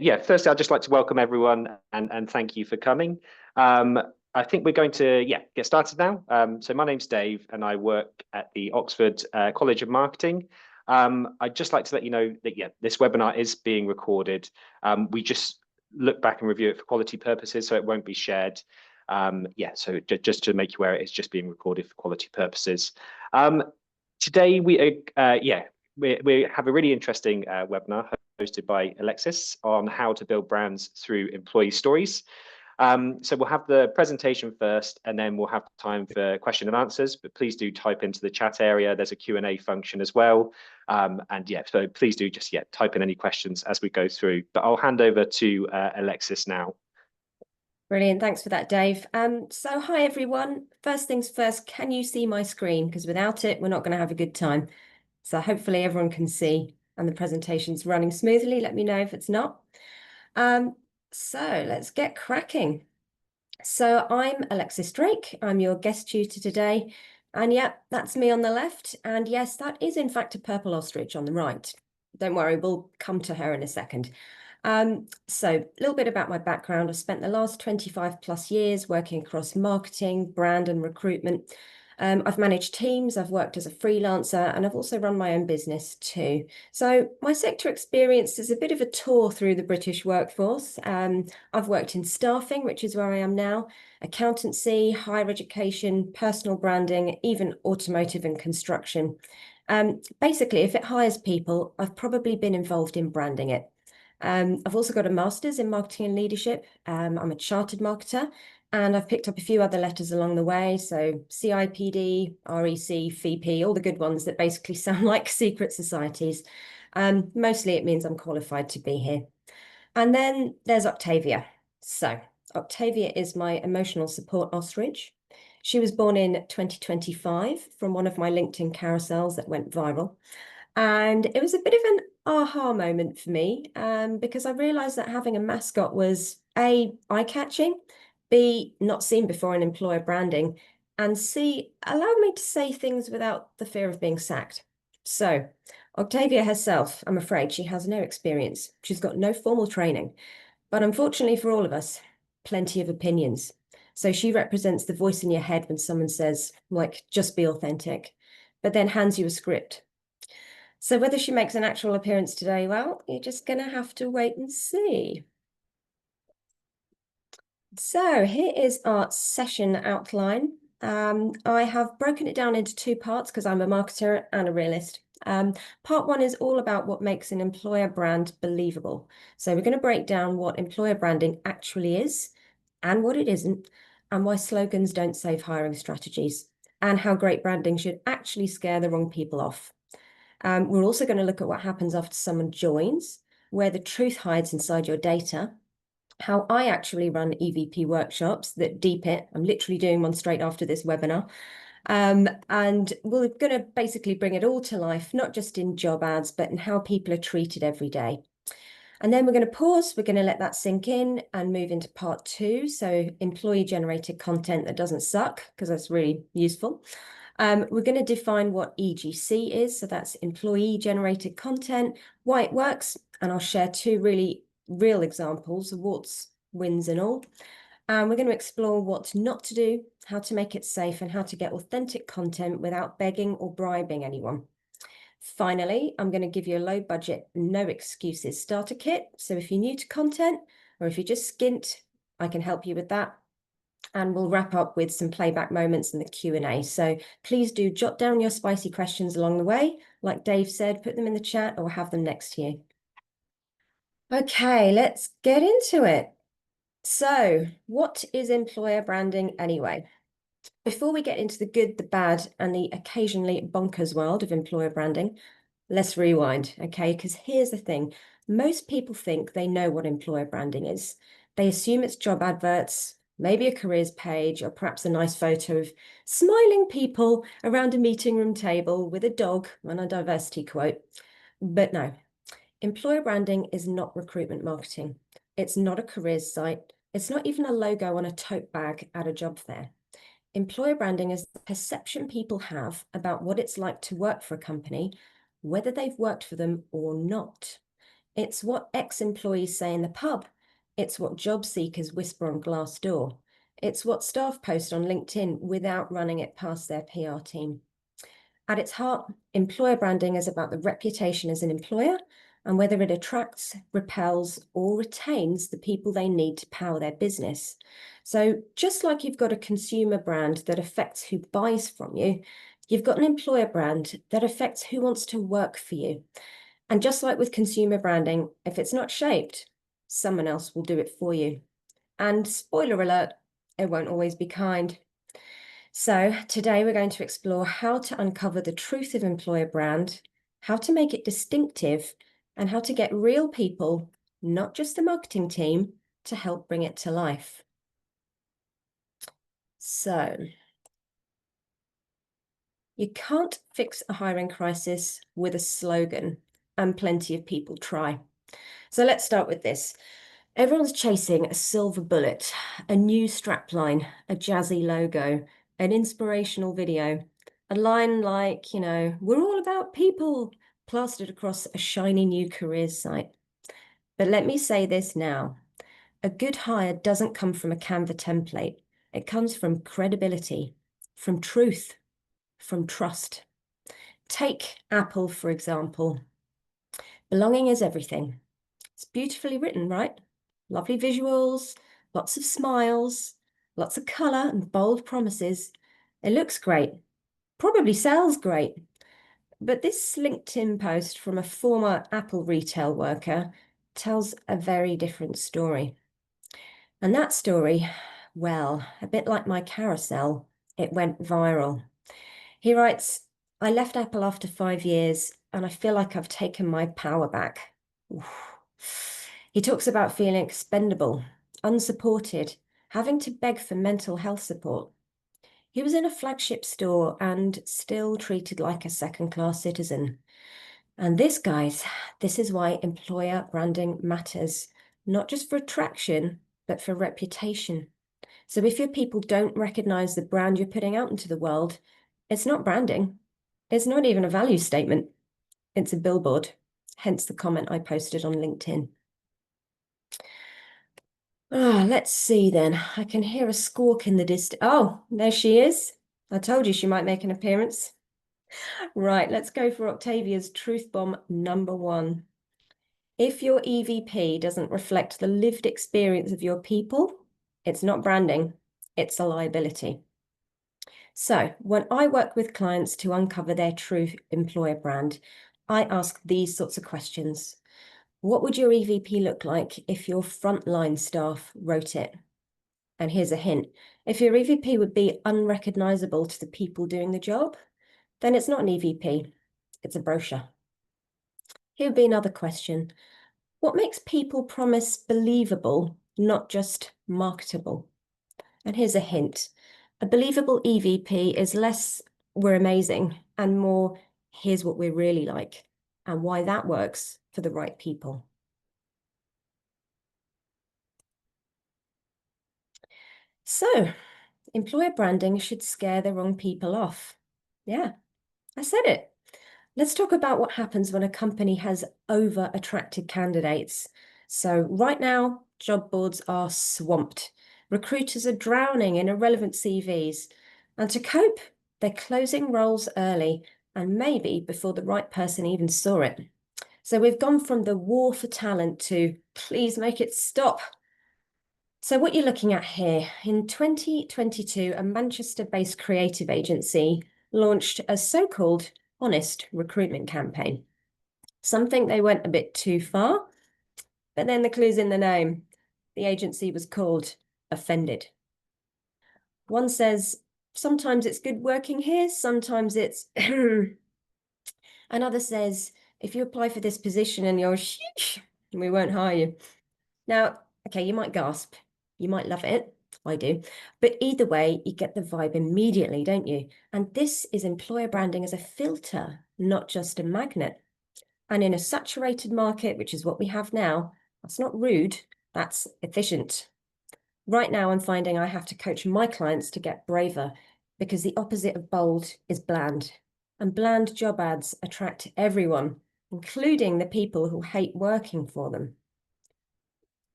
Yeah, firstly, I'd just like to welcome everyone and thank you for coming. I think we're going to get started now. So my name's Dave and I work at the Oxford College of Marketing. I'd just like to let you know that this webinar is being recorded. We just look back and review it for quality purposes, so it won't be shared. So just to make you aware, it's just being recorded for quality purposes. Today we have a really interesting webinar hosted by Alexis on how to build brands through employee stories. So we'll have the presentation first, and then we'll have time for question and answers, but please do type into the chat area. There's a Q&A function as well. So please do just type in any questions as we go through, but I'll hand over to Alexis now. Brilliant. Thanks for that, Dave. So hi, everyone. First things first, can you see my screen? Because without it, we're not going to have a good time. So hopefully everyone can see and the presentation's running smoothly. Let me know if it's not. So let's get cracking. So I'm Alexis Drake. I'm your guest tutor today. And that's me on the left. And yes, that is in fact a purple ostrich on the right. Don't worry, we'll come to her in a second. So a little bit about my background. I've spent the last 25 plus years working across marketing, brand and recruitment. I've managed teams, I've worked as a freelancer, and I've also run my own business too. So my sector experience is a bit of a tour through the British workforce. I've worked in staffing, which is where I am now, accountancy, higher education, personal branding, even automotive and construction. Basically, if it hires people, I've probably been involved in branding it. I've also got a master's in marketing and leadership. I'm a chartered marketer, and I've picked up a few other letters along the way. So CIPD, REC, FEP, all the good ones that basically sound like secret societies. Mostly it means I'm qualified to be here. And then there's Octavia. So Octavia is my emotional support ostrich. She was born in 2025 from one of my LinkedIn carousels that went viral. And it was a bit of an aha moment for me because I realized that having a mascot was A, eye-catching, B, not seen before in employer branding, and C, allowed me to say things without the fear of being sacked. So Octavia herself, I'm afraid she has no experience. She's got no formal training, but unfortunately for all of us, plenty of opinions. So she represents the voice in your head when someone says, like, just be authentic, but then hands you a script. So whether she makes an actual appearance today, well, you're just going to have to wait and see. So here is our session outline. I have broken it down into two parts because I'm a marketer and a realist. Part one is all about what makes an employer brand believable. So we're going to break down what employer branding actually is and what it isn't, and why slogans don't save hiring strategies, and how great branding should actually scare the wrong people off. We're also going to look at what happens after someone joins, where the truth hides inside your data, how I actually run EVP workshops that deep it. I'm literally doing one straight after this webinar. And we're going to basically bring it all to life, not just in job ads, but in how people are treated every day. And then we're going to pause, we're going to let that sink in and move into part two. So employee generated content that doesn't suck, because that's really useful. We're going to define what EGC is. So that's employee generated content, why it works. And I'll share two really real examples of warts, wins and all. And we're going to explore what not to do, how to make it safe, and how to get authentic content without begging or bribing anyone. Finally, I'm going to give you a low budget, no excuses starter kit. So if you're new to content or if you're just skint, I can help you with that. And we'll wrap up with some playback moments in the Q&A. So please do jot down your spicy questions along the way. Like Dave said, put them in the chat or have them next to you. Okay, let's get into it. So what is employer branding anyway? Before we get into the good, the bad, and the occasionally bonkers world of employer branding, let's rewind, okay? Because here's the thing. Most people think they know what employer branding is. They assume it's job adverts, maybe a careers page, or perhaps a nice photo of smiling people around a meeting room table with a dog and a diversity quote. But no, employer branding is not recruitment marketing. It's not a careers site. It's not even a logo on a tote bag at a job fair. Employer branding is the perception people have about what it's like to work for a company, whether they've worked for them or not. It's what ex-employees say in the pub. It's what job seekers whisper on Glassdoor. It's what staff post on LinkedIn without running it past their PR team. At its heart, employer branding is about the reputation as an employer and whether it attracts, repels, or retains the people they need to power their business. So just like you've got a consumer brand that affects who buys from you, you've got an employer brand that affects who wants to work for you. And just like with consumer branding, if it's not shaped, someone else will do it for you. And spoiler alert, it won't always be kind. So today we're going to explore how to uncover the truth of employer brand, how to make it distinctive, and how to get real people, not just the marketing team, to help bring it to life. So you can't fix a hiring crisis with a slogan, and plenty of people try. So let's start with this. Everyone's chasing a silver bullet, a new strapline, a jazzy logo, an inspirational video, a line like, we're all about people, plastered across a shiny new careers site. But let me say this now. A good hire doesn't come from a Canva template. It comes from credibility, from truth, from trust. Take Apple, for example. Belonging is everything. It's beautifully written, right? Lovely visuals, lots of smiles, lots of colour and bold promises. It looks great, probably sells great. But this LinkedIn post from a former Apple retail worker tells a very different story. And that story, well, a bit like my carousel, it went viral. He writes, I left Apple after 5 years and I feel like I've taken my power back. Oof. He talks about feeling expendable, unsupported, having to beg for mental health support. He was in a flagship store and still treated like a second-class citizen. And this, guys, this is why employer branding matters, not just for attraction, but for reputation. So if your people don't recognize the brand you're putting out into the world, it's not branding. It's not even a value statement. It's a billboard, hence the comment I posted on LinkedIn. Let's see then. I can hear a squawk in the distance. Oh, there she is. I told you she might make an appearance. Right, let's go for Octavia's truth bomb number 1. If your EVP doesn't reflect the lived experience of your people, it's not branding, it's a liability. So when I work with clients to uncover their true employer brand, I ask these sorts of questions. What would your EVP look like if your frontline staff wrote it? And here's a hint. If your EVP would be unrecognizable to the people doing the job, then it's not an EVP, it's a brochure. Here would be another question. What makes people promise believable, not just marketable? And here's a hint. A believable EVP is less, we're amazing, and more, here's what we're really like, and why that works for the right people. So, employer branding should scare the wrong people off. Yeah, I said it. Let's talk about what happens when a company has over-attracted candidates. So right now, job boards are swamped. Recruiters are drowning in irrelevant CVs. And to cope, they're closing roles early and maybe before the right person even saw it. So we've gone from the war for talent to please make it stop. So what you're looking at here, in 2022, a Manchester-based creative agency launched a so-called honest recruitment campaign. Some think they went a bit too far, but then the clue's in the name. The agency was called Offended. One says, sometimes it's good working here, sometimes it's... Another says, if you apply for this position and you're we won't hire you. Now, okay, you might gasp. You might love it. I do. But either way, you get the vibe immediately, don't you? And this is employer branding as a filter, not just a magnet. And in a saturated market, which is what we have now, that's not rude, that's efficient. Right now, I'm finding I have to coach my clients to get braver because the opposite of bold is bland. And bland job ads attract everyone, including the people who hate working for them.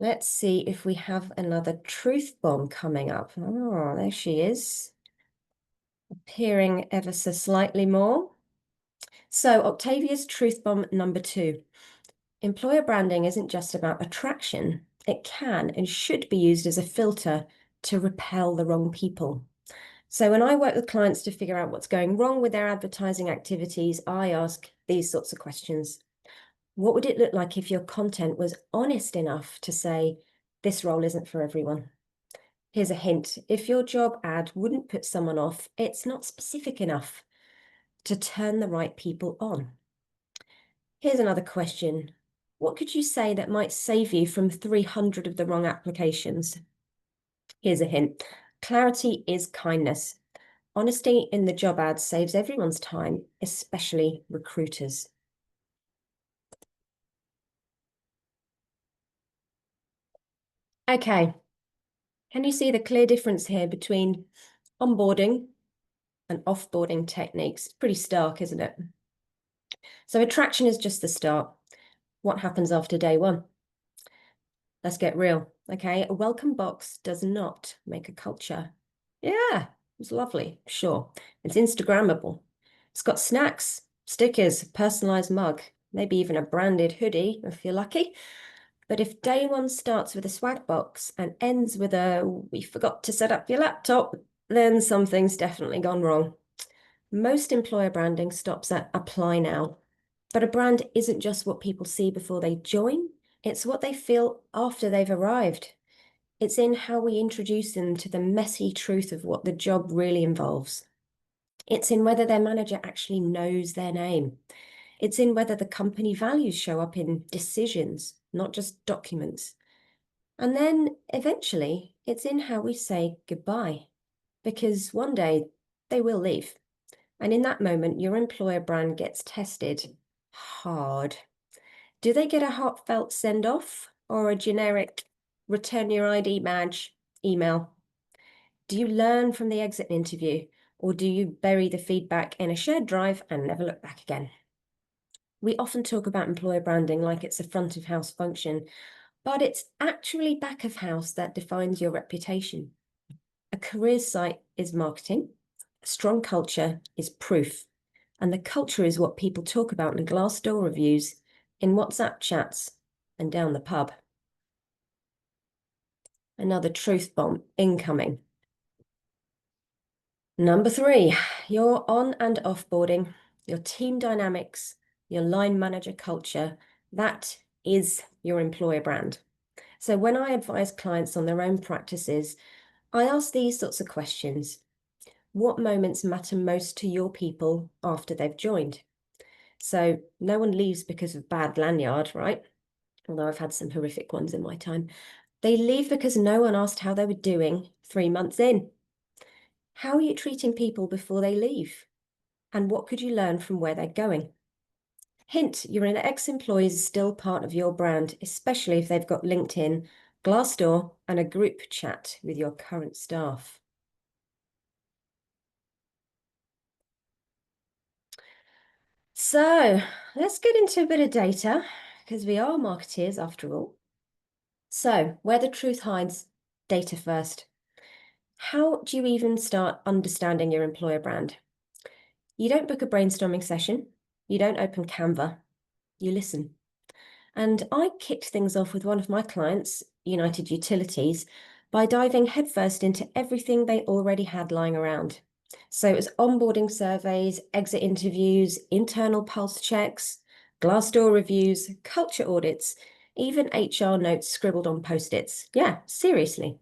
Let's see if we have another truth bomb coming up. Oh, there she is, appearing ever so slightly more. So Octavia's truth bomb number 2. Employer branding isn't just about attraction. It can and should be used as a filter to repel the wrong people. So when I work with clients to figure out what's going wrong with their advertising activities, I ask these sorts of questions. What would it look like if your content was honest enough to say, this role isn't for everyone? Here's a hint. If your job ad wouldn't put someone off, it's not specific enough to turn the right people on. Here's another question. What could you say that might save you from 300 of the wrong applications? Here's a hint. Clarity is kindness. Honesty in the job ad saves everyone's time, especially recruiters. Okay, can you see the clear difference here between onboarding and offboarding techniques? It's pretty stark, isn't it? So attraction is just the start. What happens after day 1? Let's get real, okay? A welcome box does not make a culture. Yeah, it's lovely, sure. It's Instagrammable. It's got snacks, stickers, personalized mug, maybe even a branded hoodie if you're lucky. But if day 1 starts with a swag box and ends with a "we forgot to set up your laptop," then something's definitely gone wrong. Most employer branding stops at apply now. But a brand isn't just what people see before they join, it's what they feel after they've arrived. It's in how we introduce them to the messy truth of what the job really involves. It's in whether their manager actually knows their name. It's in whether the company values show up in decisions, not just documents. And then eventually, it's in how we say goodbye, because one day they will leave. And in that moment, your employer brand gets tested hard. Do they get a heartfelt send off or a generic return your ID badge email? Do you learn from the exit interview, or do you bury the feedback in a shared drive and never look back again? We often talk about employer branding like it's a front of house function, but it's actually back of house that defines your reputation. A career site is marketing, a strong culture is proof, and the culture is what people talk about in Glassdoor reviews, in WhatsApp chats, and down the pub. Another truth bomb incoming. Number 3, your on and offboarding, your team dynamics, your line manager culture, that is your employer brand. So when I advise clients on their own practices, I ask these sorts of questions. What moments matter most to your people after they've joined? So no one leaves because of bad lanyard, right? Although I've had some horrific ones in my time. They leave because no one asked how they were doing 3 months in. How are you treating people before they leave? And what could you learn from where they're going? Hint, your ex-employee is still part of your brand, especially if they've got LinkedIn, Glassdoor, and a group chat with your current staff. So let's get into a bit of data, because we are marketeers after all. So where the truth hides, data first. How do you even start understanding your employer brand? You don't book a brainstorming session. You don't open Canva. You listen. And I kicked things off with one of my clients, United Utilities, by diving headfirst into everything they already had lying around. So it was onboarding surveys, exit interviews, internal pulse checks, Glassdoor reviews, culture audits, even HR notes scribbled on Post-its. Yeah, seriously.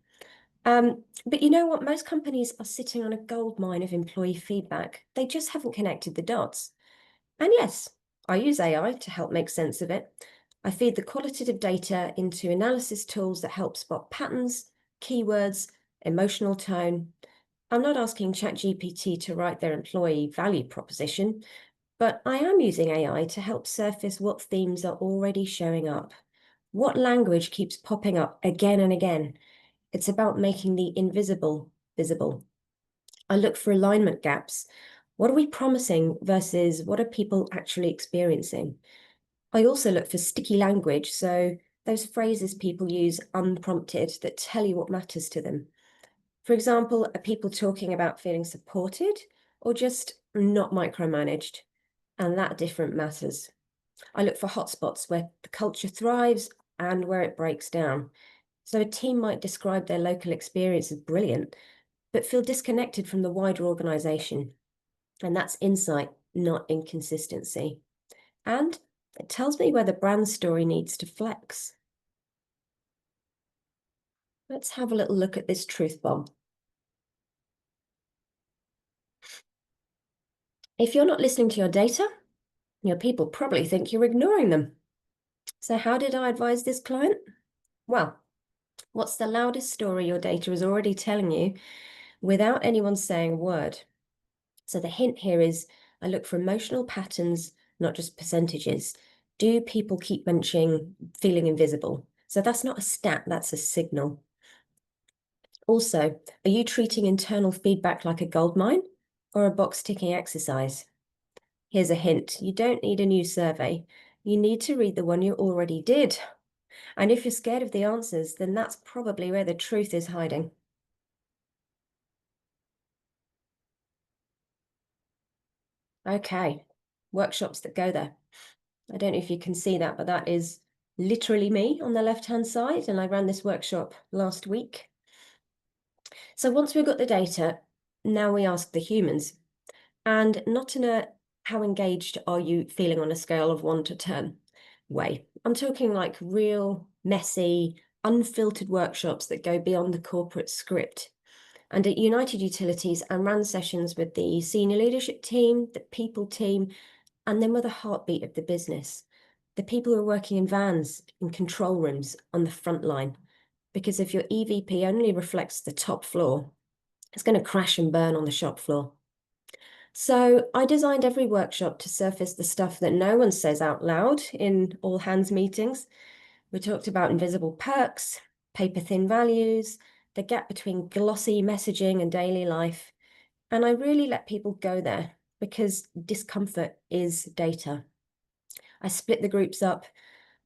But you know what? Most companies are sitting on a goldmine of employee feedback. They just haven't connected the dots. And yes, I use AI to help make sense of it. I feed the qualitative data into analysis tools that help spot patterns, keywords, emotional tone. I'm not asking ChatGPT to write their employee value proposition, but I am using AI to help surface what themes are already showing up. What language keeps popping up again and again? It's about making the invisible visible. I look for alignment gaps. What are we promising versus what are people actually experiencing? I also look for sticky language, so those phrases people use unprompted that tell you what matters to them. For example, are people talking about feeling supported or just not micromanaged? And that different matters. I look for hotspots where the culture thrives and where it breaks down. So a team might describe their local experience as brilliant, but feel disconnected from the wider organization. And that's insight, not inconsistency. And it tells me where the brand story needs to flex. Let's have a little look at this truth bomb. If you're not listening to your data, your people probably think you're ignoring them. So how did I advise this client? Well, what's the loudest story your data is already telling you without anyone saying a word? So the hint here is I look for emotional patterns, not just percentages. Do people keep mentioning feeling invisible? So that's not a stat, that's a signal. Also, are you treating internal feedback like a goldmine or a box ticking exercise? Here's a hint. You don't need a new survey. You need to read the one you already did. And if you're scared of the answers, then that's probably where the truth is hiding. Okay, workshops that go there. I don't know if you can see that, but that is literally me on the left-hand side, and I ran this workshop last week. So once we've got the data, now we ask the humans, and not in a how engaged are you feeling on a scale of 1 to 10 way. I'm talking like real, messy, unfiltered workshops that go beyond the corporate script. And at United Utilities, I ran sessions with the senior leadership team, the people team, and then with the heartbeat of the business. The people who are working in vans, in control rooms, on the front line. Because if your EVP only reflects the top floor, it's going to crash and burn on the shop floor. So I designed every workshop to surface the stuff that no one says out loud in all hands meetings. We talked about invisible perks, paper-thin values, the gap between glossy messaging and daily life. And I really let people go there because discomfort is data. I split the groups up.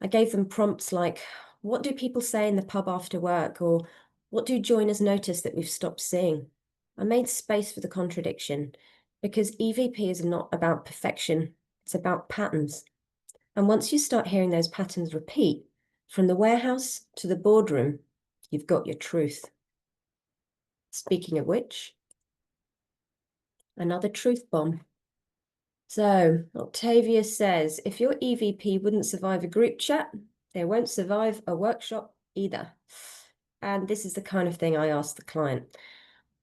I gave them prompts like, what do people say in the pub after work? Or what do joiners notice that we've stopped seeing? I made space for the contradiction because EVP is not about perfection. It's about patterns. And once you start hearing those patterns repeat, from the warehouse to the boardroom, you've got your truth. Speaking of which, another truth bomb. So Octavia says, if your EVP wouldn't survive a group chat, they won't survive a workshop either. And this is the kind of thing I ask the client.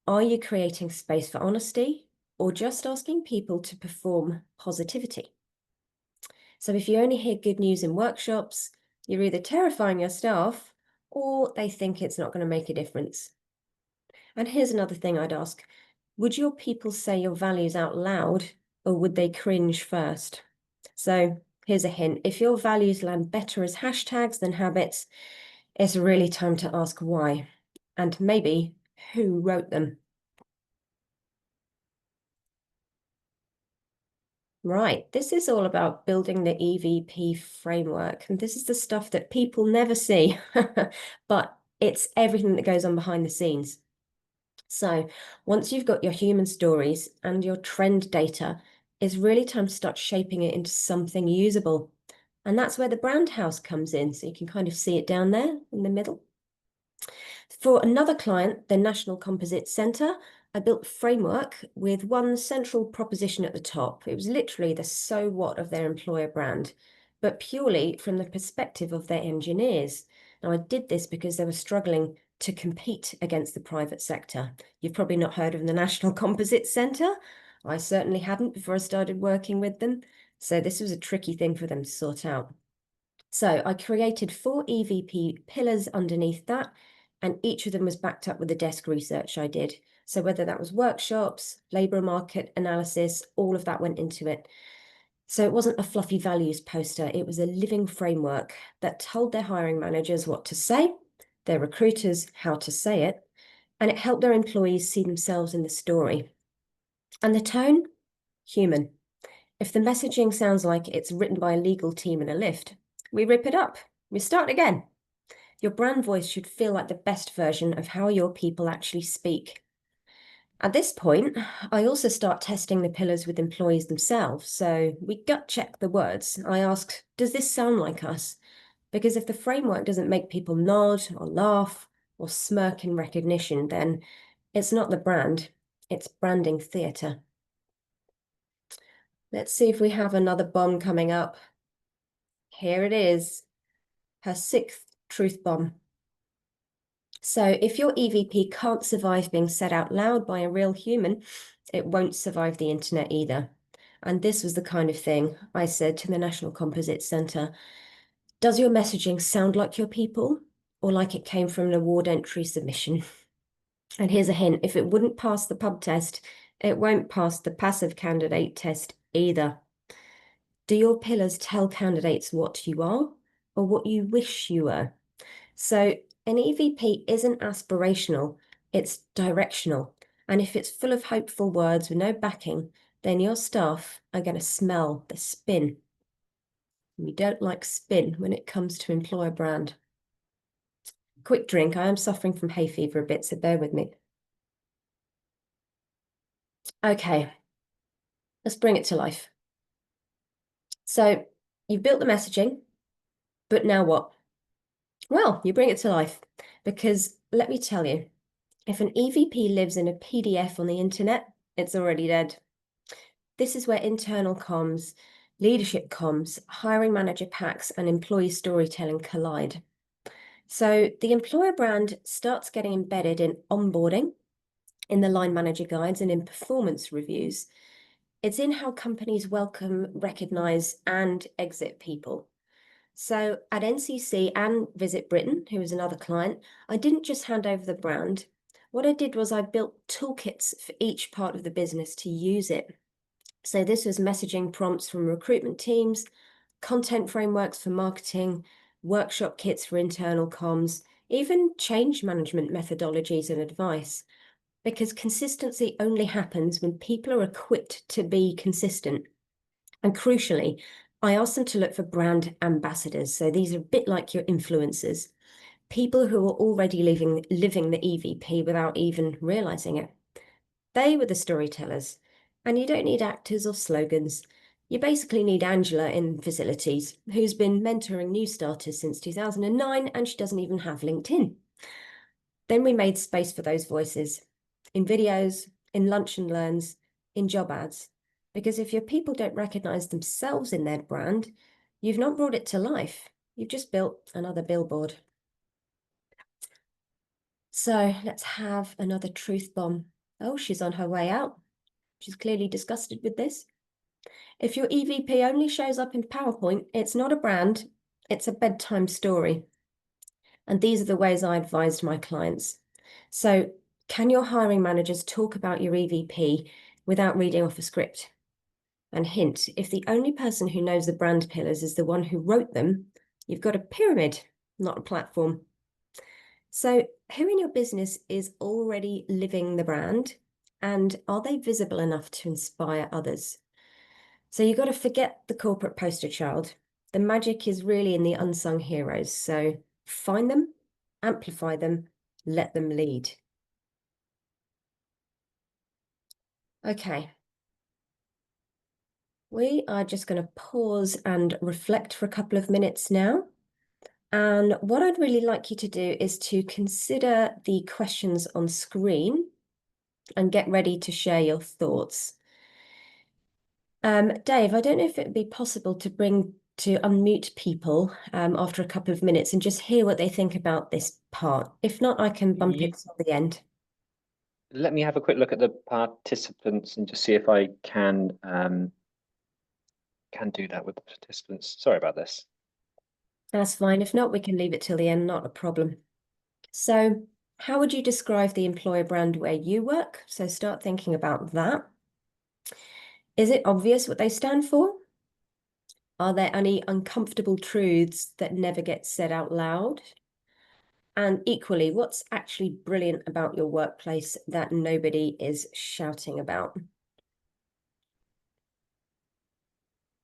Are you creating space for honesty or just asking people to perform positivity? So if you only hear good news in workshops, you're either terrifying your staff or they think it's not going to make a difference. And here's another thing I'd ask. Would your people say your values out loud or would they cringe first? So here's a hint. If your values land better as hashtags than habits, it's really time to ask why and maybe who wrote them. Right, this is all about building the EVP framework. And this is the stuff that people never see, but it's everything that goes on behind the scenes. So once you've got your human stories and your trend data, it's really time to start shaping it into something usable. And that's where the brand house comes in. So you can kind of see it down there in the middle. For another client, the National Composite Centre, I built a framework with one central proposition at the top. It was literally the so what of their employer brand, but purely from the perspective of their engineers. Now, I did this because they were struggling to compete against the private sector. You've probably not heard of the National Composite Centre. I certainly hadn't before I started working with them. So this was a tricky thing for them to sort out. So I created 4 EVP pillars underneath that, and each of them was backed up with the desk research I did. So whether that was workshops, labour market analysis, all of that went into it. So it wasn't a fluffy values poster, it was a living framework that told their hiring managers what to say, their recruiters how to say it, and it helped their employees see themselves in the story. And the tone? Human. If the messaging sounds like it's written by a legal team in a lift, we rip it up. We start again. Your brand voice should feel like the best version of how your people actually speak. At this point, I also start testing the pillars with employees themselves. So we gut check the words. I ask, does this sound like us? Because if the framework doesn't make people nod or laugh or smirk in recognition, then it's not the brand, it's branding theatre. Let's see if we have another bomb coming up. Here it is, her 6th truth bomb. So if your EVP can't survive being said out loud by a real human, it won't survive the internet either. And this was the kind of thing I said to the National Composite Centre. Does your messaging sound like your people or like it came from an award entry submission? And here's a hint, if it wouldn't pass the pub test, it won't pass the passive candidate test either. Do your pillars tell candidates what you are or what you wish you were? So an EVP isn't aspirational, it's directional. And if it's full of hopeful words with no backing, then your staff are going to smell the spin. We don't like spin when it comes to employer brand. Quick drink. I am suffering from hay fever a bit, so bear with me. Okay, let's bring it to life. So you've built the messaging, but now what? Well, you bring it to life because let me tell you, if an EVP lives in a PDF on the internet, it's already dead. This is where internal comms, leadership comms, hiring manager packs, and employee storytelling collide. So the employer brand starts getting embedded in onboarding, in the line manager guides, and in performance reviews. It's in how companies welcome, recognize, and exit people. So at NCC and Visit Britain, who was another client, I didn't just hand over the brand. What I did was I built toolkits for each part of the business to use it. So this was messaging prompts from recruitment teams, content frameworks for marketing, workshop kits for internal comms, even change management methodologies and advice. Because consistency only happens when people are equipped to be consistent. And crucially, I asked them to look for brand ambassadors. So these are a bit like your influencers, people who are already living the EVP without even realizing it. They were the storytellers. And you don't need actors or slogans. You basically need Angela in facilities, who's been mentoring new starters since 2009, and she doesn't even have LinkedIn. Then we made space for those voices in videos, in lunch and learns, in job ads. Because if your people don't recognize themselves in their brand, you've not brought it to life. You've just built another billboard. So let's have another truth bomb. Oh, she's on her way out. She's clearly disgusted with this. If your EVP only shows up in PowerPoint, it's not a brand, it's a bedtime story. And these are the ways I advised my clients. So can your hiring managers talk about your EVP without reading off a script? And hint, if the only person who knows the brand pillars is the one who wrote them, you've got a pyramid, not a platform. So who in your business is already living the brand? And are they visible enough to inspire others? So you've got to forget the corporate poster child. The magic is really in the unsung heroes. So find them, amplify them, let them lead. Okay. We are just going to pause and reflect for a couple of minutes now. And what I'd really like you to do is to consider the questions on screen and get ready to share your thoughts. Dave, I don't know if it would be possible to unmute people after a couple of minutes and just hear what they think about this part. If not, I can bump it till the end. Let me have a quick look at the participants and just see if I can do that with the participants. Sorry about this. That's fine. If not, we can leave it till the end, not a problem. So how would you describe the employer brand where you work? So start thinking about that. Is it obvious what they stand for? Are there any uncomfortable truths that never get said out loud? And equally, what's actually brilliant about your workplace that nobody is shouting about?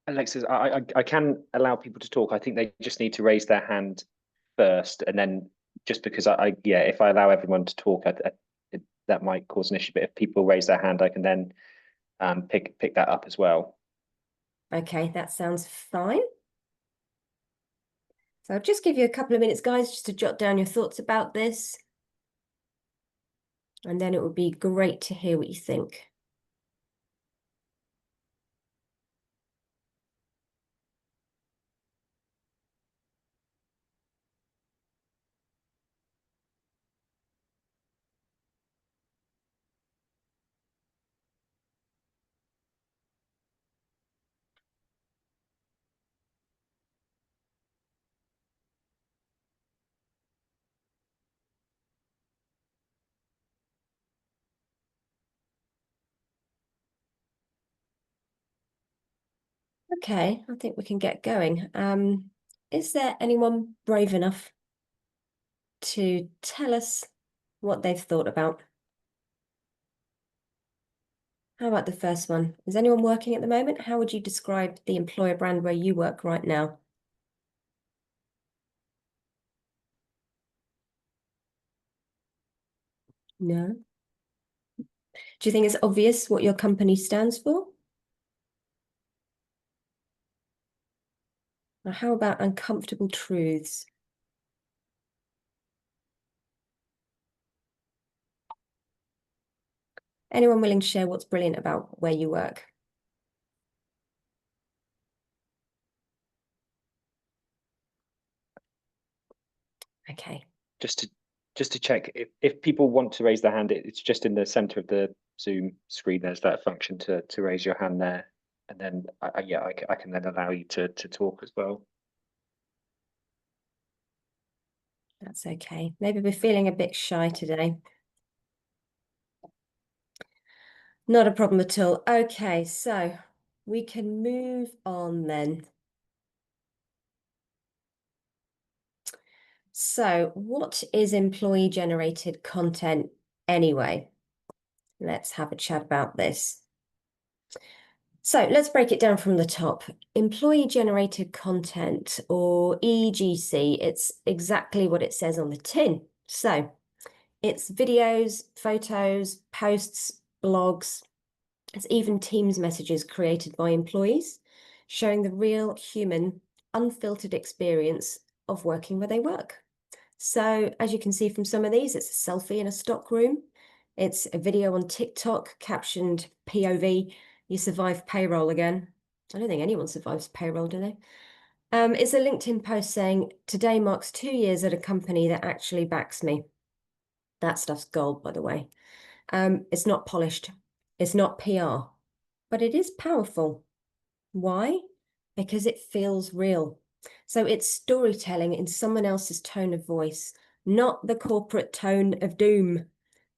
Alexis, I can allow people to talk. I think they just need to raise their hand first, and then just because yeah, if I allow everyone to talk, that might cause an issue. But if people raise their hand, I can then pick that up as well. Okay, that sounds fine. So I'll just give you a couple of minutes, guys, just to jot down your thoughts about this. And then it would be great to hear what you think. Okay, I think we can get going. Is there anyone brave enough to tell us what they've thought about? How about the first one? Is anyone working at the moment? How would you describe the employer brand where you work right now? No? Do you think it's obvious what your company stands for? Or how about uncomfortable truths? Anyone willing to share what's brilliant about where you work? Okay. Just to check, if people want to raise their hand, it's just in the center of the Zoom screen. There's that function to raise your hand there, and then yeah, I can then allow you to talk as well. That's okay. Maybe we're feeling a bit shy today. Not a problem at all. Okay, so we can move on then. So what is employee-generated content anyway? Let's have a chat about this. So let's break it down from the top. Employee-generated content, or EGC, it's exactly what it says on the tin. So it's videos, photos, posts, blogs. It's even Teams messages created by employees, showing the real human, unfiltered experience of working where they work. So as you can see from some of these, it's a selfie in a stock room. It's a video on TikTok captioned POV, you survived payroll again. I don't think anyone survives payroll, do they? It's a LinkedIn post saying, today marks 2 years at a company that actually backs me. That stuff's gold, by the way. It's not polished. It's not PR, but it is powerful. Why? Because it feels real. So it's storytelling in someone else's tone of voice, not the corporate tone of doom.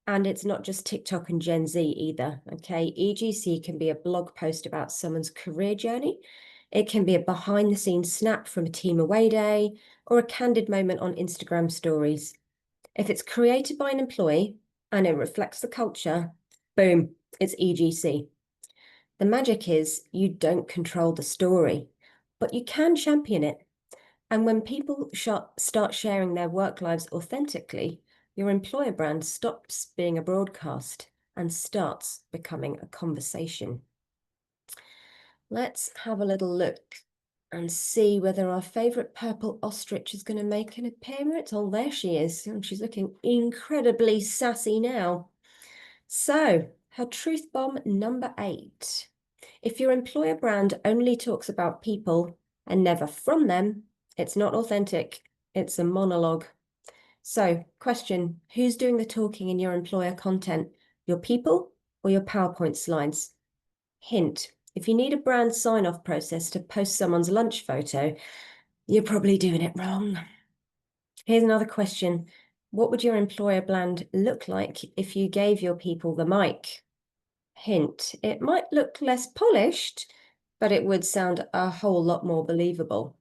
And it's not just TikTok and Gen Z either, okay? EGC can be a blog post about someone's career journey. It can be a behind-the-scenes snap from a team away day or a candid moment on Instagram stories. If it's created by an employee and it reflects the culture, boom, it's EGC. The magic is you don't control the story, but you can champion it. And when people start sharing their work lives authentically, your employer brand stops being a broadcast and starts becoming a conversation. Let's have a little look and see whether our favourite purple ostrich is going to make an appearance. Oh, there she is. And she's looking incredibly sassy now. So, her truth bomb number 8. If your employer brand only talks about people and never from them, it's not authentic. It's a monologue. So, question, who's doing the talking in your employer content? Your people or your PowerPoint slides? Hint, if you need a brand sign-off process to post someone's lunch photo, you're probably doing it wrong. Here's another question. What would your employer brand look like if you gave your people the mic? Hint, it might look less polished, but it would sound a whole lot more believable.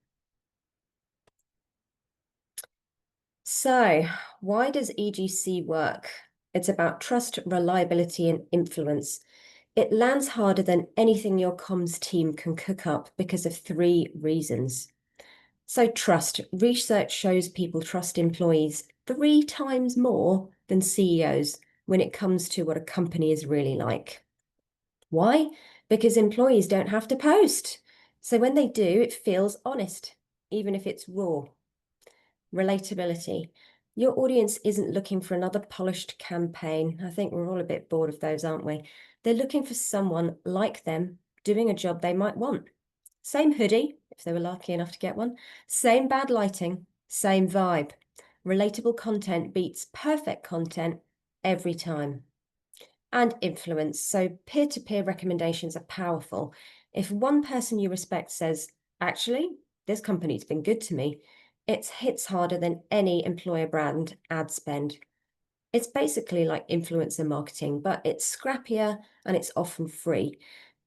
So, why does EGC work? It's about trust, reliability, and influence. It lands harder than anything your comms team can cook up because of 3 reasons. So trust. Research shows people trust employees 3 times more than CEOs when it comes to what a company is really like. Why? Because employees don't have to post. So when they do, it feels honest, even if it's raw. Relatability. Your audience isn't looking for another polished campaign. I think we're all a bit bored of those, aren't we? They're looking for someone like them doing a job they might want. Same hoodie, if they were lucky enough to get one. Same bad lighting, same vibe. Relatable content beats perfect content every time. And influence. So peer-to-peer recommendations are powerful. If one person you respect says, actually, this company's been good to me, it hits harder than any employer brand ad spend. It's basically like influencer marketing, but it's scrappier and it's often free.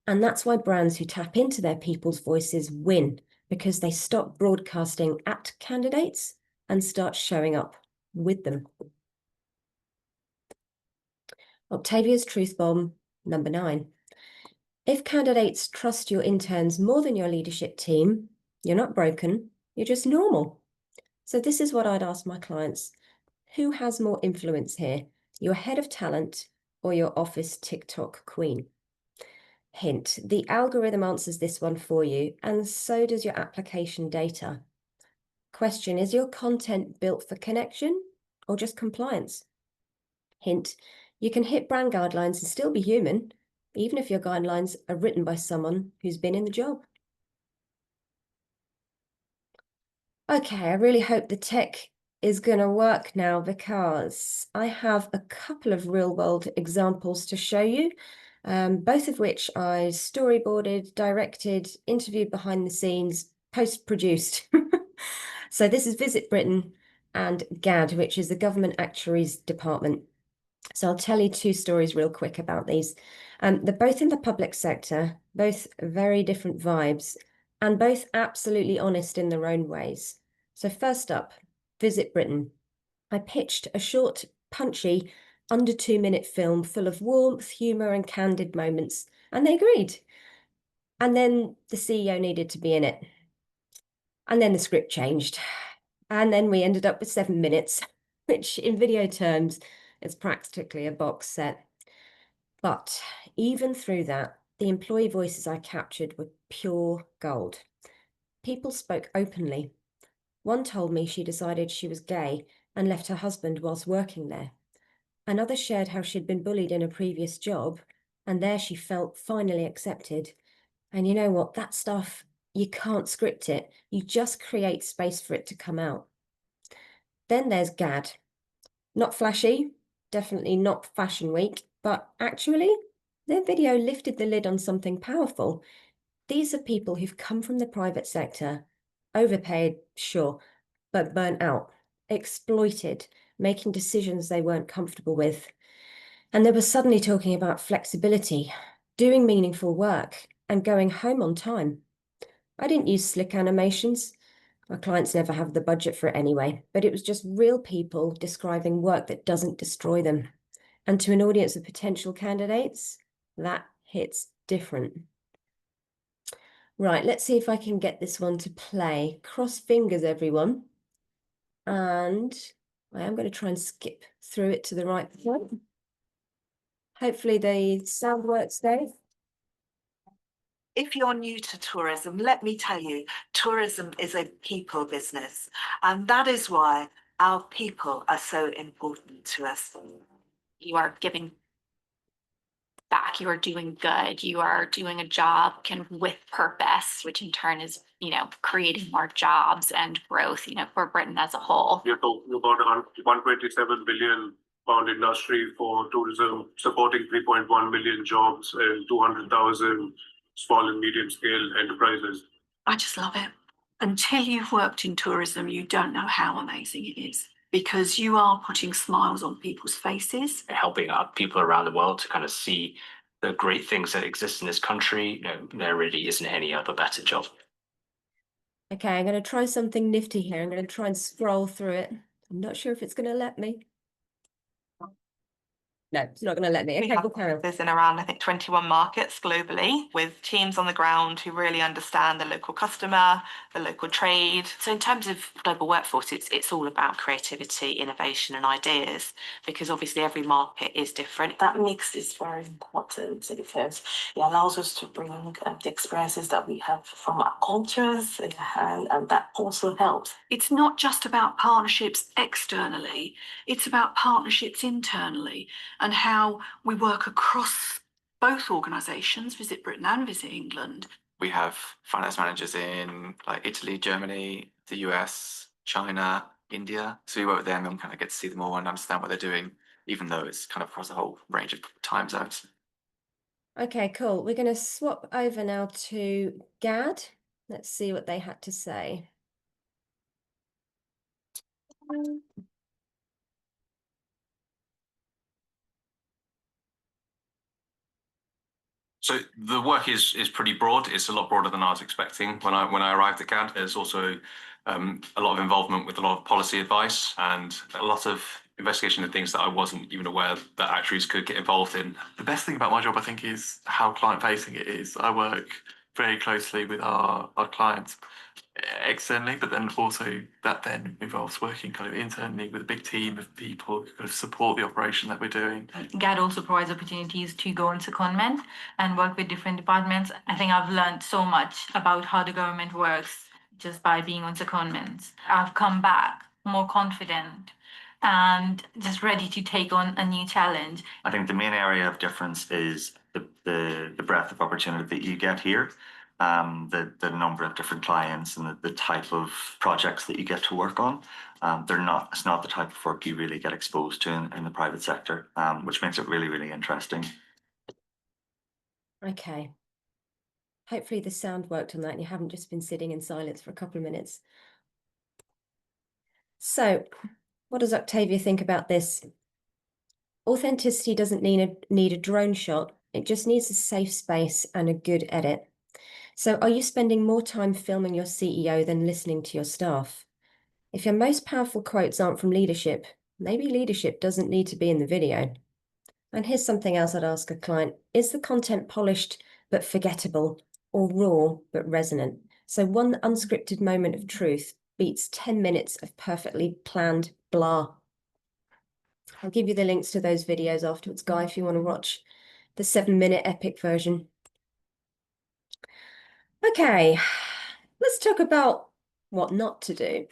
And that's why brands who tap into their people's voices win, because they stop broadcasting at candidates and start showing up with them. Octavia's truth bomb, number 9. If candidates trust your interns more than your leadership team, you're not broken, you're just normal. So this is what I'd ask my clients. Who has more influence here? Your head of talent or your office TikTok queen? Hint, the algorithm answers this one for you, and so does your application data. Question, is your content built for connection or just compliance? Hint, you can hit brand guidelines and still be human, even if your guidelines are written by someone who's been in the job. Okay, I really hope the tech is going to work now, because I have a couple of real-world examples to show you, both of which I storyboarded, directed, interviewed behind the scenes, post-produced. So this is Visit Britain and GAD, which is the Government Actuaries Department. So I'll tell you 2 stories real quick about these. They're both in the public sector, both very different vibes, and both absolutely honest in their own ways. So first up, Visit Britain. I pitched a short, punchy, under 2-minute film full of warmth, humour and candid moments, and they agreed. And then the CEO needed to be in it. And then the script changed. And then we ended up with 7 minutes, which in video terms is practically a box set. But even through that, the employee voices I captured were pure gold. People spoke openly. One told me she decided she was gay and left her husband whilst working there. Another shared how she'd been bullied in a previous job, and there she felt finally accepted. And you know what? That stuff, you can't script it. You just create space for it to come out. Then there's GAD. Not flashy, definitely not Fashion Week, but actually, their video lifted the lid on something powerful. These are people who've come from the private sector, overpaid, sure, but burnt out, exploited, making decisions they weren't comfortable with. And they were suddenly talking about flexibility, doing meaningful work, and going home on time. I didn't use slick animations. Our clients never have the budget for it anyway, but it was just real people describing work that doesn't destroy them. And to an audience of potential candidates, that hits different. Right, let's see if I can get this one to play. Cross fingers, everyone. And I am going to try and skip through it to the right point. Hopefully the sound works, Dave. If you're new to tourism, let me tell you, tourism is a people business. And that is why our people are so important to us. You are giving back, you are doing good, you are doing a job with purpose, which in turn is, creating more jobs and growth, for Britain as a whole. You're talking about £127 billion industry for tourism, supporting 3.1 million jobs and 200,000 small and medium scale enterprises. I just love it. Until you've worked in tourism, you don't know how amazing it is, because you are putting smiles on people's faces. Helping people around the world to kind of see the great things that exist in this country. There really isn't any other better job. Okay, I'm going to try something nifty here. I'm going to try and scroll through it. I'm not sure if it's going to let me. No, it's not going to let me. We Okay, have we'll carry on. offices in around, I think, 21 markets globally, with teams on the ground who really understand the local customer, the local trade. So in terms of global workforce, it's all about creativity, innovation and ideas, because obviously every market is different. That mix is very important because it allows us to bring the experiences that we have from our cultures, and that also helps. It's not just about partnerships externally, it's about partnerships internally and how we work across both organisations, Visit Britain and Visit England. We have finance managers in like Italy, Germany, the US, China, India. So we work with them and kind of get to see them all and understand what they're doing, even though it's kind of across a whole range of time zones. Okay, cool. We're going to swap over now to GAD. Let's see what they had to say. So the work is pretty broad. It's a lot broader than I was expecting when I arrived at CAD. There's also a lot of involvement with a lot of policy advice and a lot of investigation of things that I wasn't even aware that actuaries could get involved in. The best thing about my job, I think, is how client-facing it is. I work very closely with our clients externally, but then also that then involves working kind of internally with a big team of people who kind of support the operation that we're doing. GAD also provides opportunities to go on secondment and work with different departments. I think I've learned so much about how the government works just by being on secondments. I've come back more confident and just ready to take on a new challenge. I think the main area of difference is the breadth of opportunity that you get here. The number of different clients and the type of projects that you get to work on. It's not the type of work you really get exposed to in the private sector, which makes it really, really interesting. Okay. Hopefully the sound worked on that and you haven't just been sitting in silence for a couple of minutes. So, what does Octavia think about this? Authenticity doesn't need a drone shot. It just needs a safe space and a good edit. So are you spending more time filming your CEO than listening to your staff? If your most powerful quotes aren't from leadership, maybe leadership doesn't need to be in the video. And here's something else I'd ask a client. Is the content polished but forgettable, or raw but resonant? So one unscripted moment of truth beats 10 minutes of perfectly planned blah. I'll give you the links to those videos afterwards, Guy, if you want to watch the 7-minute epic version. Okay, let's talk about what not to do,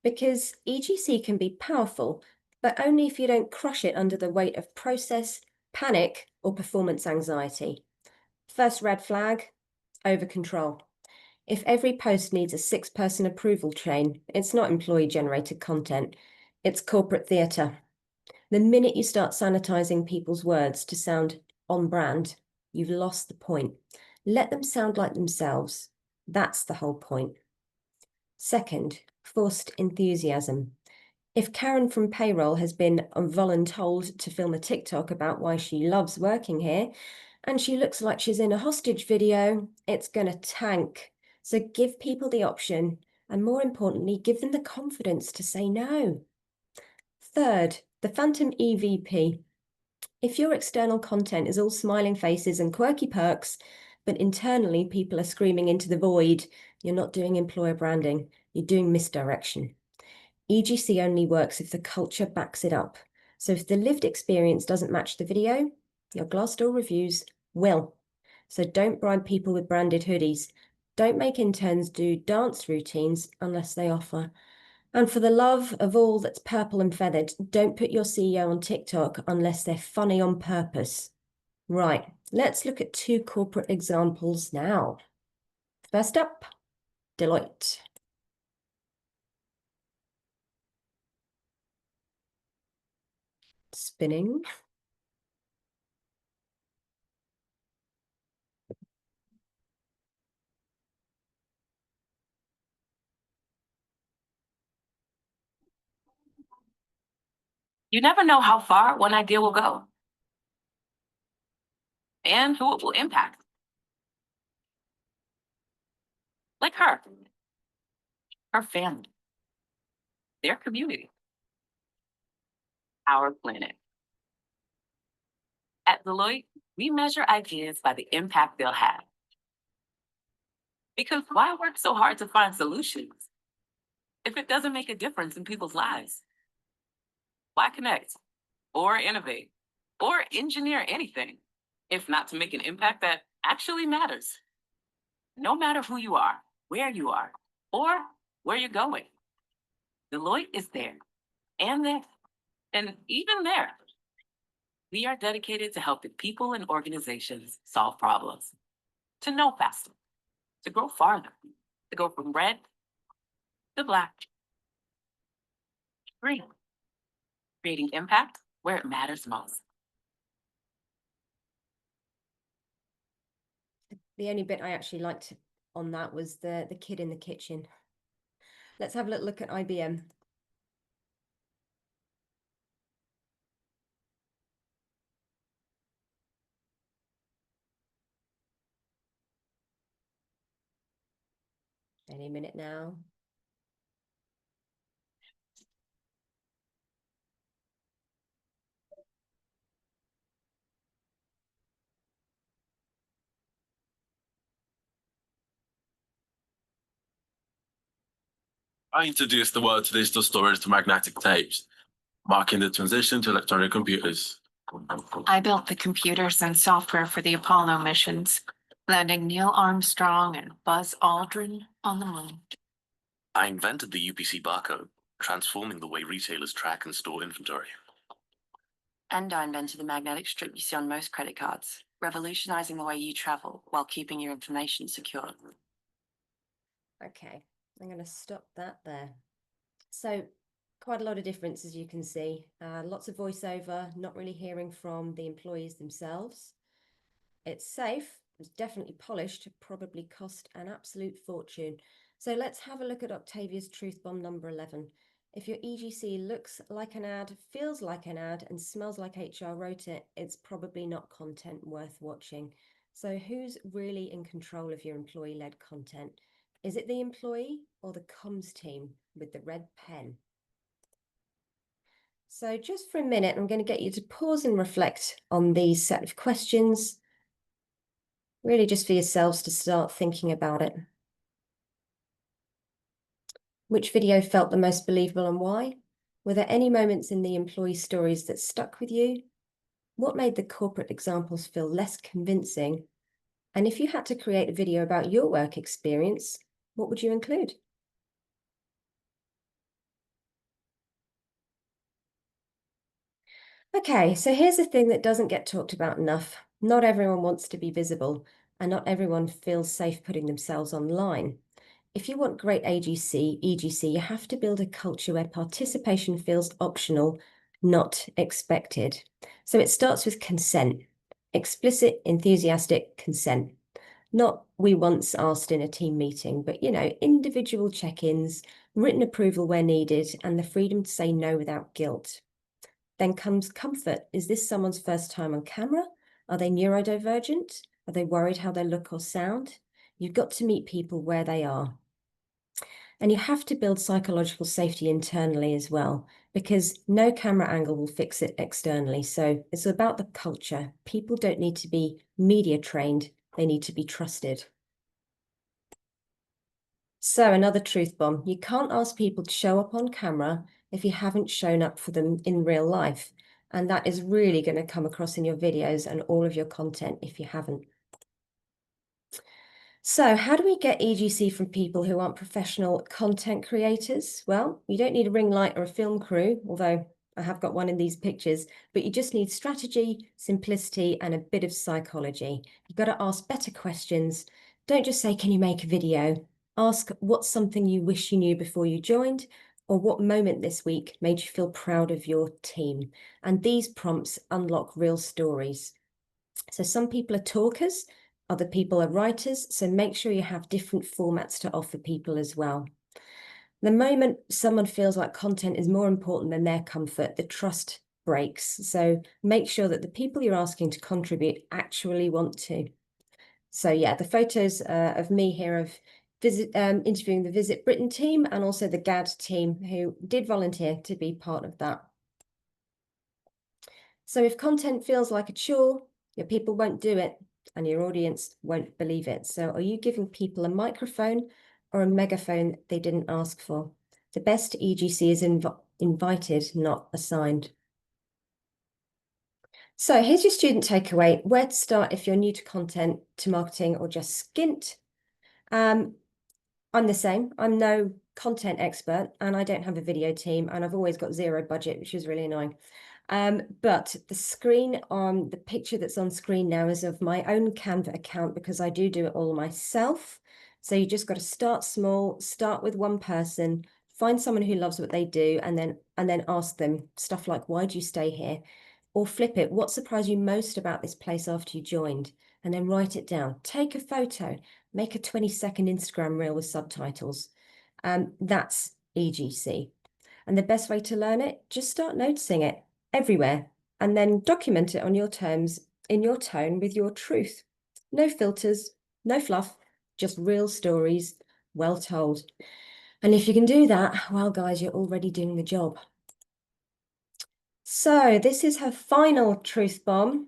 because EGC can be powerful, but only if you don't crush it under the weight of process, panic, or performance anxiety. First red flag, over control. If every post needs a 6-person approval chain, it's not employee-generated content, it's corporate theatre. The minute you start sanitizing people's words to sound on brand, you've lost the point. Let them sound like themselves. That's the whole point. Second, forced enthusiasm. If Karen from payroll has been voluntold to film a TikTok about why she loves working here, and she looks like she's in a hostage video, it's gonna tank. So give people the option, and more importantly, give them the confidence to say no. Third, the phantom EVP. If your external content is all smiling faces and quirky perks, but internally people are screaming into the void, you're not doing employer branding, you're doing misdirection. EGC only works if the culture backs it up. So if the lived experience doesn't match the video, your Glassdoor reviews will. So don't bribe people with branded hoodies. Don't make interns do dance routines unless they offer. And for the love of all that's purple and feathered, don't put your CEO on TikTok unless they're funny on purpose. Right, let's look at 2 corporate examples now. First up, Deloitte. Spinning. You never know how far one idea will go and who it will impact. Like her family, their community, our planet. At Deloitte, we measure ideas by the impact they'll have. Because why work so hard to find solutions if it doesn't make a difference in people's lives? Why connect or innovate or engineer anything if not to make an impact that actually matters? No matter who you are, where you are, or where you're going, Deloitte is there and there and even there. We are dedicated to helping people and organizations solve problems, to know faster, to grow farther, to go from red to black, green, creating impact where it matters most. The only bit I actually liked on that was the kid in the kitchen. Let's have a little look at IBM. Any minute now. I introduced the world to digital storage to magnetic tapes, marking the transition to electronic computers. I built the computers and software for the Apollo missions, landing Neil Armstrong and Buzz Aldrin on the moon. I invented the UPC barcode, transforming the way retailers track and store inventory. And I invented the magnetic strip you see on most credit cards, revolutionizing the way you travel while keeping your information secure. Okay, I'm going to stop that there. So quite a lot of difference, as you can see. Lots of voiceover, not really hearing from the employees themselves. It's safe, it's definitely polished, probably cost an absolute fortune. So let's have a look at Octavia's truth bomb number 11. If your EGC looks like an ad, feels like an ad, and smells like HR wrote it, it's probably not content worth watching. So who's really in control of your employee-led content? Is it the employee or the comms team with the red pen? So just for a minute, I'm going to get you to pause and reflect on these set of questions, really just for yourselves to start thinking about it. Which video felt the most believable and why? Were there any moments in the employee stories that stuck with you? What made the corporate examples feel less convincing? And if you had to create a video about your work experience, what would you include? Okay, so here's the thing that doesn't get talked about enough. Not everyone wants to be visible, and not everyone feels safe putting themselves online. If you want great EGC, you have to build a culture where participation feels optional, not expected. So it starts with consent, explicit, enthusiastic consent. Not we once asked in a team meeting, but, individual check-ins, written approval where needed, and the freedom to say no without guilt. Then comes comfort. Is this someone's first time on camera? Are they neurodivergent? Are they worried how they look or sound? You've got to meet people where they are. And you have to build psychological safety internally as well, because no camera angle will fix it externally. So it's about the culture. People don't need to be media trained. They need to be trusted. So another truth bomb. You can't ask people to show up on camera if you haven't shown up for them in real life. And that is really going to come across in your videos and all of your content if you haven't. So how do we get EGC from people who aren't professional content creators? Well, you don't need a ring light or a film crew, although I have got one in these pictures, but you just need strategy, simplicity, and a bit of psychology. You've got to ask better questions. Don't just say, can you make a video? Ask what's something you wish you knew before you joined, or what moment this week made you feel proud of your team. And these prompts unlock real stories. So some people are talkers, other people are writers, so make sure you have different formats to offer people as well. The moment someone feels like content is more important than their comfort, the trust breaks. So make sure that the people you're asking to contribute actually want to. So yeah, the photos of me here of interviewing the Visit Britain team and also the GAD team who did volunteer to be part of that. So if content feels like a chore, your people won't do it and your audience won't believe it. So are you giving people a microphone or a megaphone they didn't ask for? The best EGC is invited, not assigned. So here's your student takeaway. Where to start if you're new to content, to marketing, or just skint? I'm the same. I'm no content expert and I don't have a video team and I've always got zero budget, which is really annoying. But the screen on the picture that's on screen now is of my own Canva account because I do it all myself. So you just got to start small, start with one person, find someone who loves what they do, and then ask them stuff like, why do you stay here? Or flip it, what surprised you most about this place after you joined? And then write it down. Take a photo, make a 20-second Instagram reel with subtitles. That's EGC. And the best way to learn it, just start noticing it everywhere and then document it on your terms, in your tone, with your truth. No filters, no fluff, just real stories, well told. And if you can do that, well, guys, you're already doing the job. So this is her final truth bomb.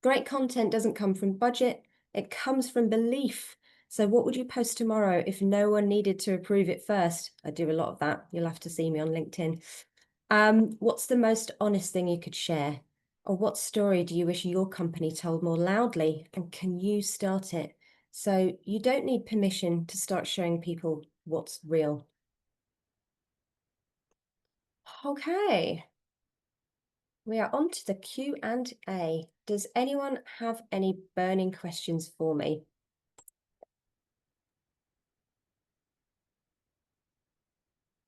Great content doesn't come from budget, it comes from belief. So what would you post tomorrow if no one needed to approve it first? I do a lot of that. You'll have to see me on LinkedIn. What's the most honest thing you could share? Or what story do you wish your company told more loudly? And can you start it? So you don't need permission to start showing people what's real. Okay. We are on to the Q&A. Does anyone have any burning questions for me?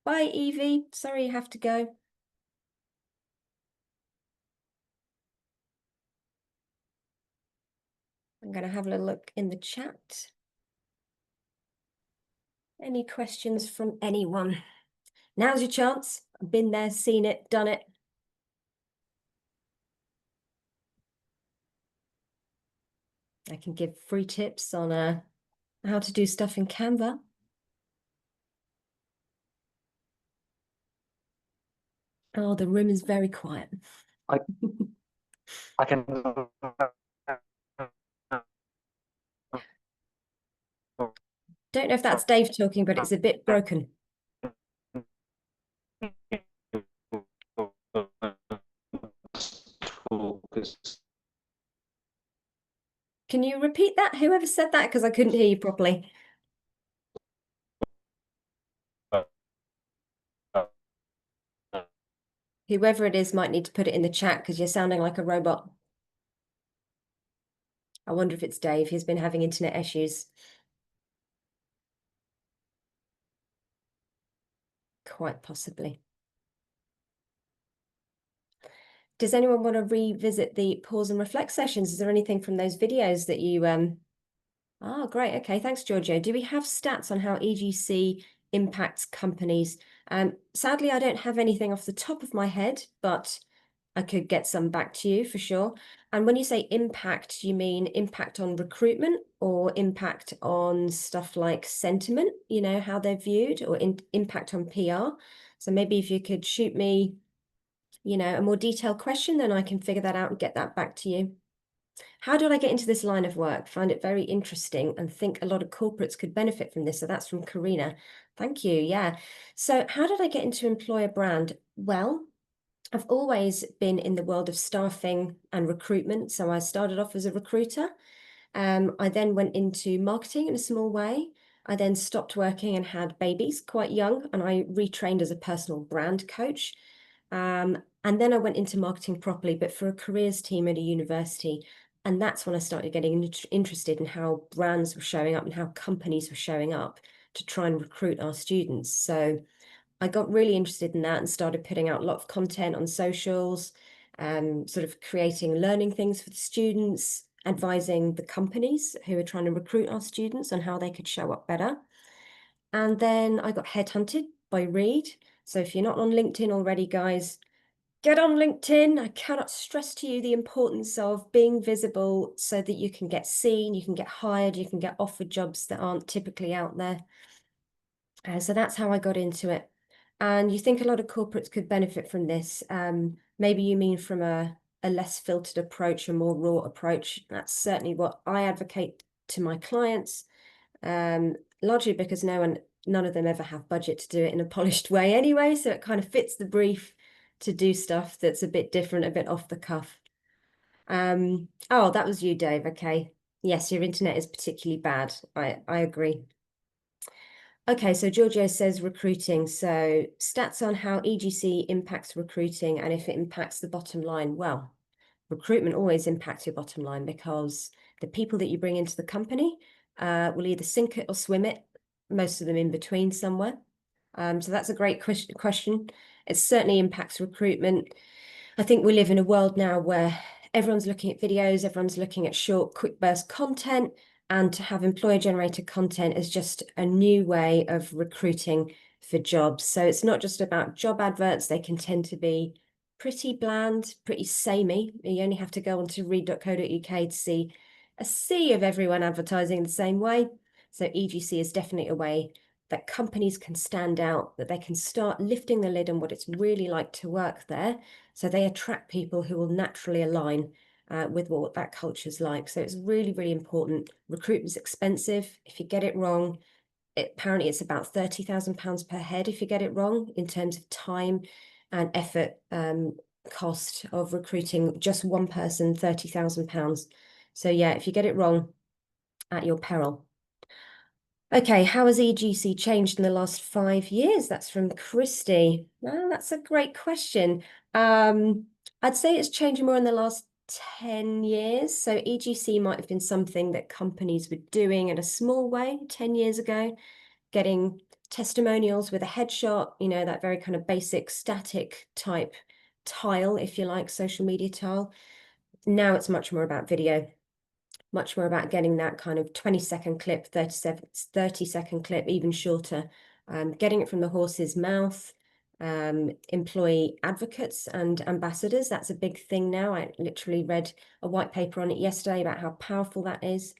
Bye, Evie. Sorry you have to go. I'm going to have a little look in the chat. Any questions from anyone? Now's your chance. I've been there, seen it, done it. I can give free tips on how to do stuff in Canva. Oh, the room is very quiet. I can. Don't know if that's Dave talking, but it's a bit broken. Can you repeat that? Whoever said that? Because I couldn't hear you properly. Whoever it is might need to put it in the chat because you're sounding like a robot. I wonder if it's Dave. He's been having internet issues. Quite possibly. Does anyone want to revisit the pause and reflect sessions? Is there anything from those videos that you... Oh, great. Okay, thanks, Giorgio. Do we have stats on how EGC impacts companies? Sadly, I don't have anything off the top of my head, but I could get some back to you for sure. And when you say impact, you mean impact on recruitment or impact on stuff like sentiment, you know, how they're viewed, or impact on PR? So maybe if you could shoot me, you know, a more detailed question, then I can figure that out and get that back to you. How did I get into this line of work? Find it very interesting and think a lot of corporates could benefit from this. So that's from Karina. Thank you. Yeah. So how did I get into employer brand? Well, I've always been in the world of staffing and recruitment. So I started off as a recruiter. I then went into marketing in a small way. I then stopped working and had babies quite young, and I retrained as a personal brand coach. And then I went into marketing properly, but for a careers team at a university. And that's when I started getting interested in how brands were showing up and how companies were showing up to try and recruit our students. So I got really interested in that and started putting out a lot of content on socials, sort of creating learning things for the students, advising the companies who are trying to recruit our students on how they could show up better. And then I got headhunted by Reed. So if you're not on LinkedIn already, guys, get on LinkedIn. I cannot stress to you the importance of being visible so that you can get seen, you can get hired, you can get offered jobs that aren't typically out there. So that's how I got into it. And you think a lot of corporates could benefit from this. Maybe you mean from a a less filtered approach, a more raw approach. That's certainly what I advocate to my clients, largely because none of them ever have budget to do it in a polished way anyway, so it kind of fits the brief to do stuff that's a bit different, a bit off the cuff. Oh, that was you, Dave. Okay. Yes, your internet is particularly bad. I agree. Okay, so Giorgio says recruiting. So stats on how EGC impacts recruiting and if it impacts the bottom line. Well, recruitment always impacts your bottom line because the people that you bring into the company will either sink it or swim it, most of them in between somewhere. So that's a great question. It certainly impacts recruitment. I think we live in a world now where everyone's looking at videos, everyone's looking at short, quick burst content, and to have employer-generated content is just a new way of recruiting for jobs. So it's not just about job adverts. They can tend to be pretty bland, pretty samey. You only have to go onto read.co.uk to see a sea of everyone advertising the same way. So EGC is definitely a way that companies can stand out, that they can start lifting the lid on what it's really like to work there. So they attract people who will naturally align with what that culture's like. So it's really, really important. Recruitment's expensive. If you get it wrong, apparently it's about £30,000 per head if you get it wrong in terms of time and effort cost of recruiting just one person, £30,000. So yeah, if you get it wrong, at your peril. Okay, how has EGC changed in the last 5 years? That's from Christy. Well, that's a great question. I'd say it's changed more in the last 10 years. So EGC might have been something that companies were doing in a small way 10 years ago, getting testimonials with a headshot, you know, that very kind of basic static type tile, if you like, social media tile. Now it's much more about video. Much more about getting that kind of 20-second clip, 30-second clip, even shorter, getting it from the horse's mouth, employee advocates and ambassadors. That's a big thing now. I literally read a white paper on it yesterday about how powerful that is.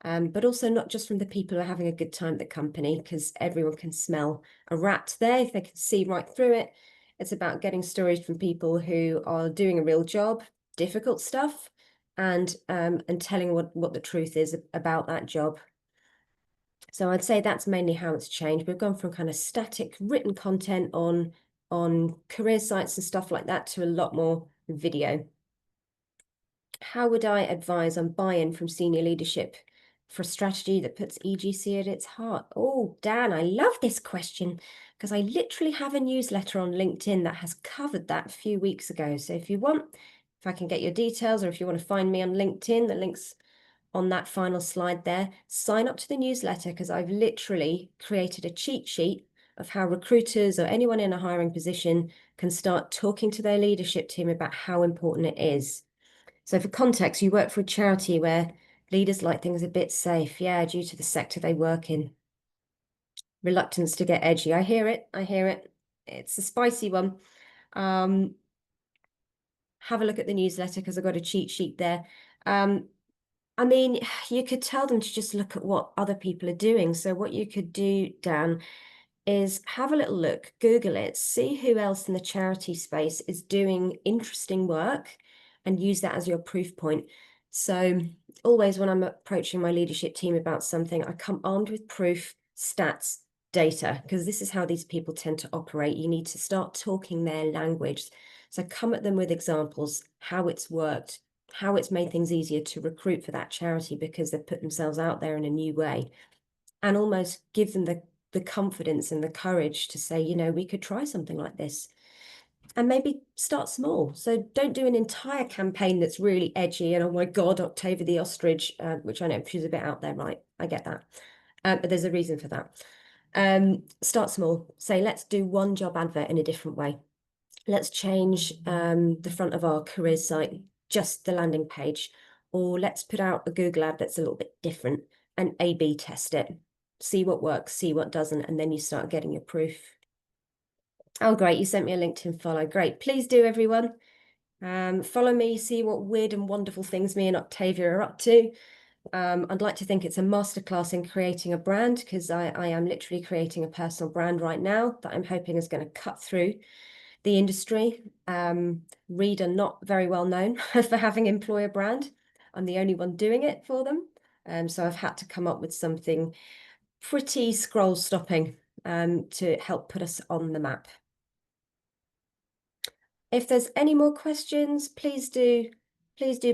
But also not just from the people who are having a good time at the company, because everyone can smell a rat there if they can see right through it. It's about getting stories from people who are doing a real job, difficult stuff, and telling what the truth is about that job. So I'd say that's mainly how it's changed. We've gone from kind of static written content on career sites and stuff like that to a lot more video. How would I advise on buy-in from senior leadership for a strategy that puts EGC at its heart? Oh, Dan, I love this question because I literally have a newsletter on LinkedIn that has covered that a few weeks ago. So if you want, if I can get your details, or if you want to find me on LinkedIn, the link's on that final slide there. Sign up to the newsletter because I've literally created a cheat sheet of how recruiters or anyone in a hiring position can start talking to their leadership team about how important it is. So for context, you work for a charity where leaders like things a bit safe, yeah, due to the sector they work in. Reluctance to get edgy. I hear it. It's a spicy one. Have a look at the newsletter because I've got a cheat sheet there. I mean, you could tell them to just look at what other people are doing. So what you could do, Dan, is have a little look, Google it, see who else in the charity space is doing interesting work and use that as your proof point. So always when I'm approaching my leadership team about something, I come armed with proof, stats, data, because this is how these people tend to operate. You need to start talking their language. So come at them with examples, how it's worked, how it's made things easier to recruit for that charity because they've put themselves out there in a new way, and almost give them the confidence and the courage to say, you know, we could try something like this. And maybe start small. So don't do an entire campaign that's really edgy and, oh my God, Octavia the Ostrich, which I know she's a bit out there, right? I get that. But there's a reason for that. Start small. Say, let's do one job advert in a different way. Let's change the front of our careers site, just the landing page. Or let's put out a Google ad that's a little bit different and A/B test it. See what works, see what doesn't, and then you start getting your proof. Oh, great. You sent me a LinkedIn follow. Great. Please do, everyone. Follow me, see what weird and wonderful things me and Octavia are up to. I'd like to think it's a masterclass in creating a brand because I am literally creating a personal brand right now that I'm hoping is going to cut through the industry. Reed are not very well known for having employer brand. I'm the only one doing it for them. So I've had to come up with something pretty scroll stopping to help put us on the map. If there's any more questions, please do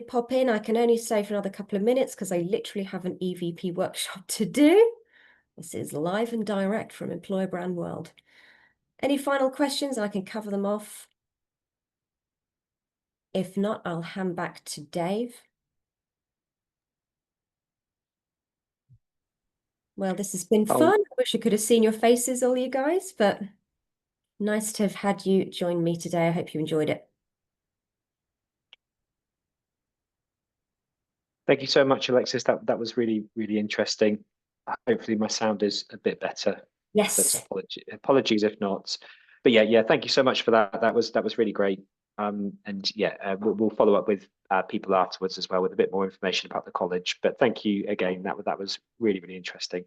pop in. I can only stay for another couple of minutes because I literally have an EVP workshop to do. This is live and direct from Employer Brand World. Any final questions? I can cover them off. If not, I'll hand back to Dave. Well, this has been fun. I wish I could have seen your faces, all you guys, but nice to have had you join me today. I hope you enjoyed it. Thank you so much, Alexis. That was really, really interesting. Hopefully my sound is a bit better. Yes. Apologies if not. But yeah, thank you so much for that. That was really great. And yeah, we'll follow up with people afterwards as well with a bit more information about the college. But thank you again. That was really, really interesting.